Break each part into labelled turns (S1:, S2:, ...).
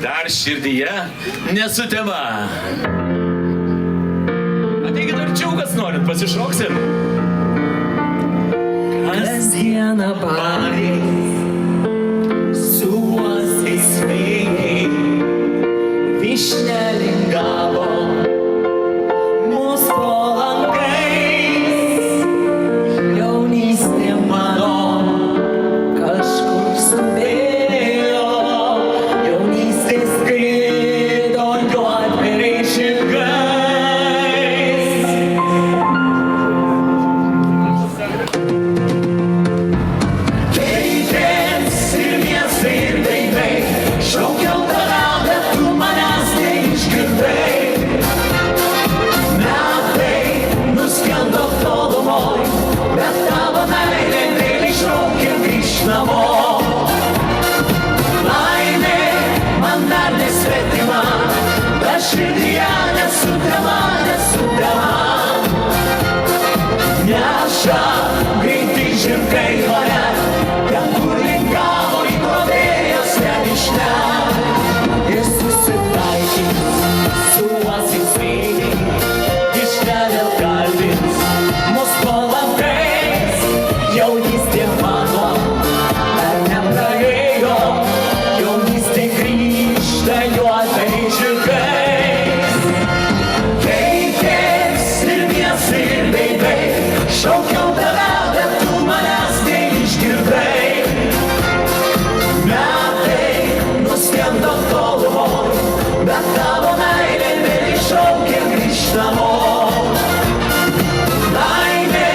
S1: dar širdyje nesutema. Ateikit arčiau, kas norit, pasišoksim.
S2: Kasdieną baliai, su uostais vėjai, vyšnia lingavo mūsų po langais. Jaunystė mano kažkur skubėjo, jaunystė skrido juodbėriais žirgais. Keitės ir miestai ir veidai, šaukiau tavęs, bet tu manęs neišgirdai. Metai nuskendo tolumoj, bet tavo meilė vėl iššaukė grįžt namo. Laimė man dar nesvetima, bet širdyje nesutema, nesutema. Neša greiti žirgai mane, ten kur lingavo įkrovėjos nevyšnia. Ir susitaikys su uostais vėjai, vyšnia vėl kalbins mus po langais. Jaunystė mano dar nepraėjo, jaunystė grįžta juodais žirgais. Keitės ir miestai ir veidai, šaukiau tavęs, bet tu manęs neišgirdai. Metai nuskendo tolumoj, bet tavo meilė vėl iššaukė grįžt namo. Laimė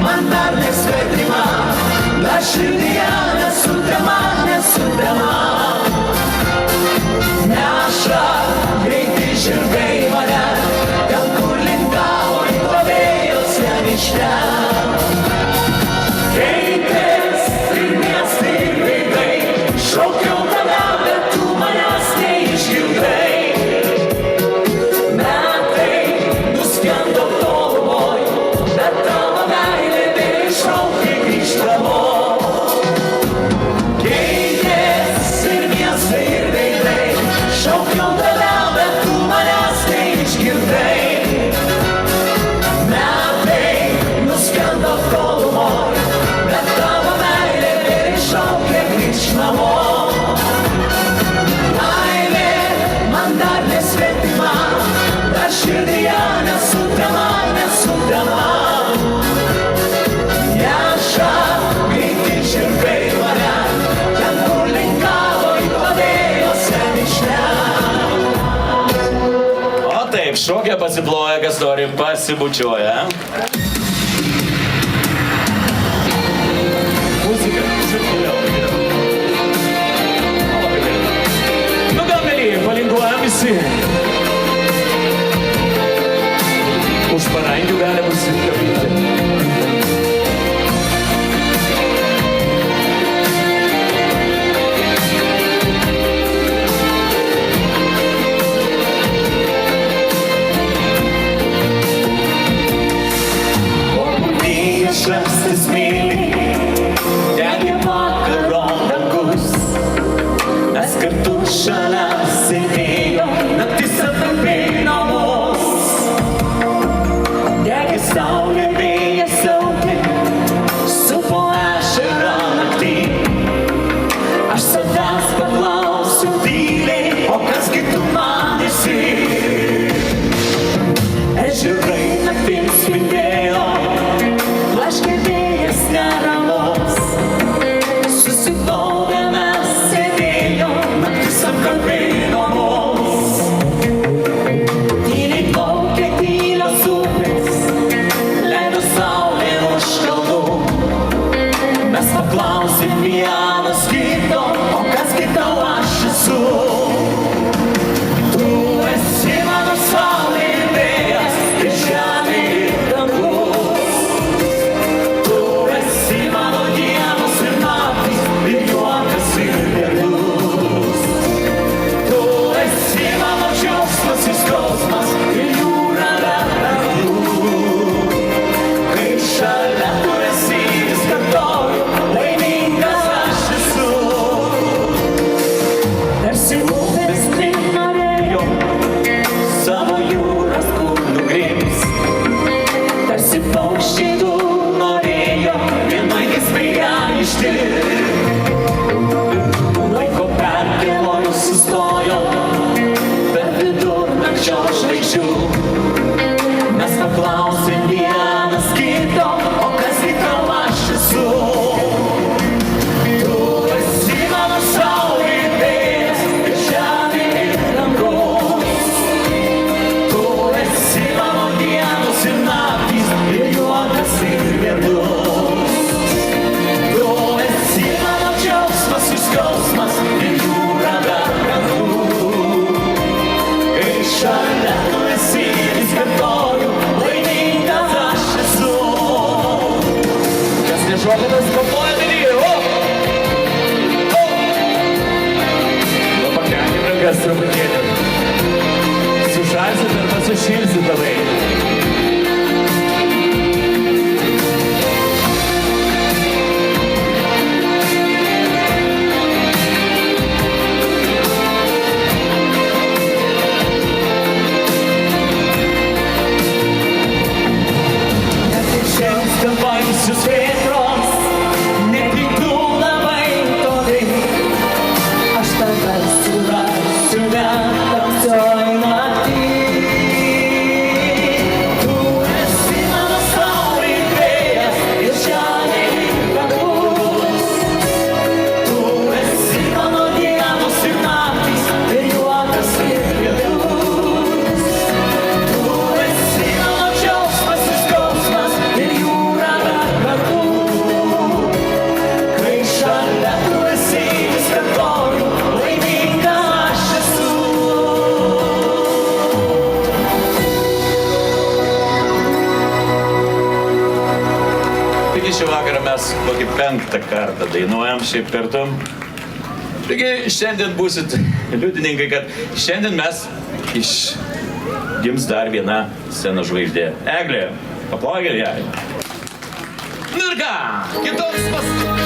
S2: man dar nesvetima, bet širdyje nesutema, nesutema. Neša greiti žirgai mane, ten kur lingavo įkrovėjos nevyšnia. Keitės ir miestai ir veidai, šaukiau tavęs, bet tu manęs neišgirdai. Metai nuskendo tolumoj, bet tavo meilė vėl iššaukė grįžt namo. Keitės ir miestai ir veidai, šaukiau tavęs, bet tu manęs neišgirdai. Metai nuskendo tolumoj, bet tavo meilė vėl iššaukė grįžt namo. Laimė man dar nesvetima, bet širdyje nesutema, nesutema. Neša greiti žirgai mane, ten kur lingavo įkrovėjos nevyšnia.
S1: O taip, šokia pasiploja, kas nori pasibučiuoja. Muzika, toliau. Nu gal, mėlyje, palinguojam visi. Už parankių gali pasikabinti.
S2: Žąstis myli, degė vakarom dangus. Mes kartu šalia sėdėjom, naktis apkabino mus. Degė saulė, vėjas siautė, supo ežerą naktį. Aš savęs paklausiu tyliai, o kas gi tu man esi? Ežerai naktims spindėjo, blaškė vėjas neramus. Susiglaudę mes sėdėjom, naktis apkabino mus. Tyliai plaukė tylios upės, leido saulė už kalnų. Mes paklausėm vienas kito, o kas gi tau aš esu? Tu esi rankas truputėlį. Sušalsit arba sušilsit labai. Baisius vėtros, nepyktų labai toli. Aš tave surasiu net tamsioj naktį. Tu esi mano saulė vėjas ir žemė dangus. Tu esi mano dienos ir naktys ir juokas ir lietus. Tu esi mano džiaugsmas ir skausmas ir jūra. Kai šalia tu esi, vis kartoju, laiminga aš esu.
S1: Taigi šį vakarą mes kokį 5. kartą dainuojam šiaip kartu. Taigi šiandien būsit liudininkai, kad šiandien mes gims dar viena scenos žvaigždė. Eglė, aplaugė jai. Nu ir ką, kitoks pas...